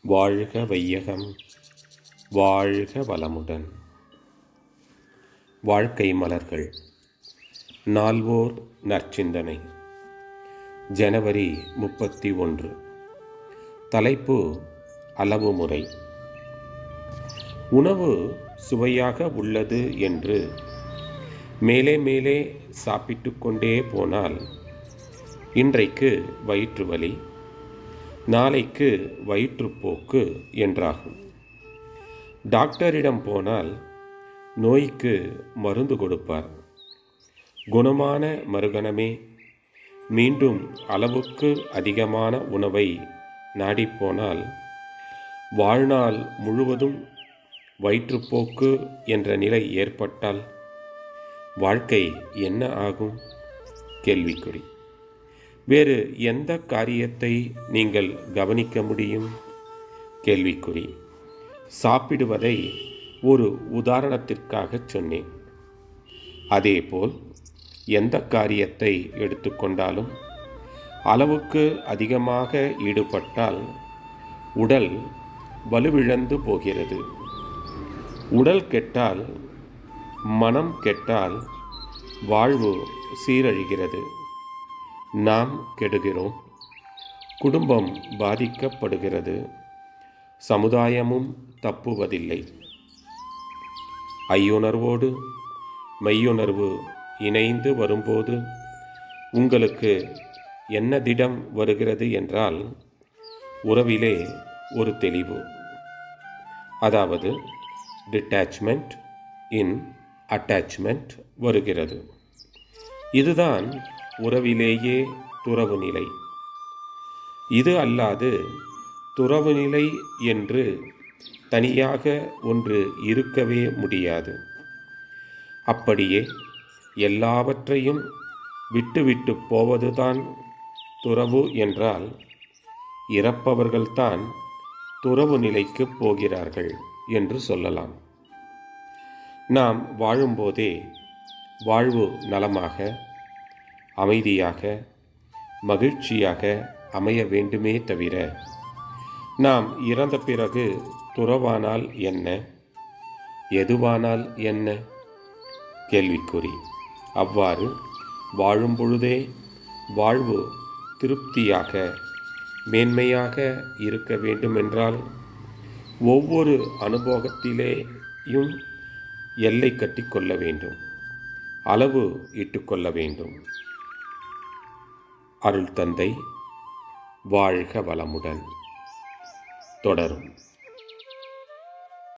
வாழ்க வையகம், வாழ்க வளமுடன். வாழ்க்கை மலர்கள். நால்வோர் நற்சிந்தனை. ஜனவரி 31. தலைப்பு: அளவு முறை. உணவு சுவையாக உள்ளது என்று மேலே மேலே சாப்பிட்டு கொண்டே போனால் இன்றைக்கு வயிற்று வலி, நாளைக்கு வயிற்றுப்போக்கு என்றாகும். டாக்டரிடம் போனால் நோய்க்கு மருந்து கொடுப்பார். குணமான மறுகணமே மீண்டும் அளவுக்கு அதிகமான உணவை நாடிப்போனால் வாழ்நாள் முழுவதும் வயிற்றுப்போக்கு என்ற நிலை ஏற்பட்டால் வாழ்க்கை என்ன ஆகும்? கேள்விக்குறி. வேறு எந்த காரியத்தை நீங்கள் கவனிக்க முடியும்? கேள்விக்குறி. சாப்பிடுவதை ஒரு உதாரணத்திற்காக சொன்னேன். அதேபோல் எந்த காரியத்தை எடுத்துக்கொண்டாலும் அளவுக்கு அதிகமாக ஈடுபட்டால் உடல் வலுவிழந்து போகிறது. உடல் கெட்டால், மனம் கெட்டால் வாழ்வு சீரழிகிறது. நாம் கெடுகிறோம், குடும்பம் பாதிக்கப்படுகிறது, சமுதாயமும் தப்புவதில்லை. ஐயுணர்வோடு மெய்யுணர்வு இணைந்து வரும்போது உங்களுக்கு என்ன திடம் வருகிறது என்றால், உறவிலே ஒரு தெளிவு, அதாவது டிட்டாச்மெண்ட் இன் அட்டாச்மெண்ட் வருகிறது. இதுதான் உறவிலேயே துறவு நிலை. இது அல்லாது துறவு நிலை என்று தனியாக ஒன்று இருக்கவே முடியாது. அப்படியே எல்லாவற்றையும் விட்டுவிட்டு போவதுதான் துறவு என்றால், இறப்பவர்கள்தான் துறவு நிலைக்கு போகிறார்கள் என்று சொல்லலாம். நாம் வாழும்போதே வாழ்வு நலமாக, அமைதியாக, மகிழ்ச்சியாக அமைய வேண்டுமே தவிர, நாம் இறந்த பிறகு துறவானால் என்ன, எதுவானால் என்ன? கேள்விக்குறி. அவ்வாறு வாழும் பொழுதே வாழ்வு திருப்தியாக, மேன்மையாக இருக்க வேண்டுமென்றால் ஒவ்வொரு அனுபவத்திலேயும் எல்லை கட்டிக்கொள்ள வேண்டும், அளவு இட்டுக்கொள்ள வேண்டும். அருள் தந்தை வாழ்க வளமுடன். தொடரும்.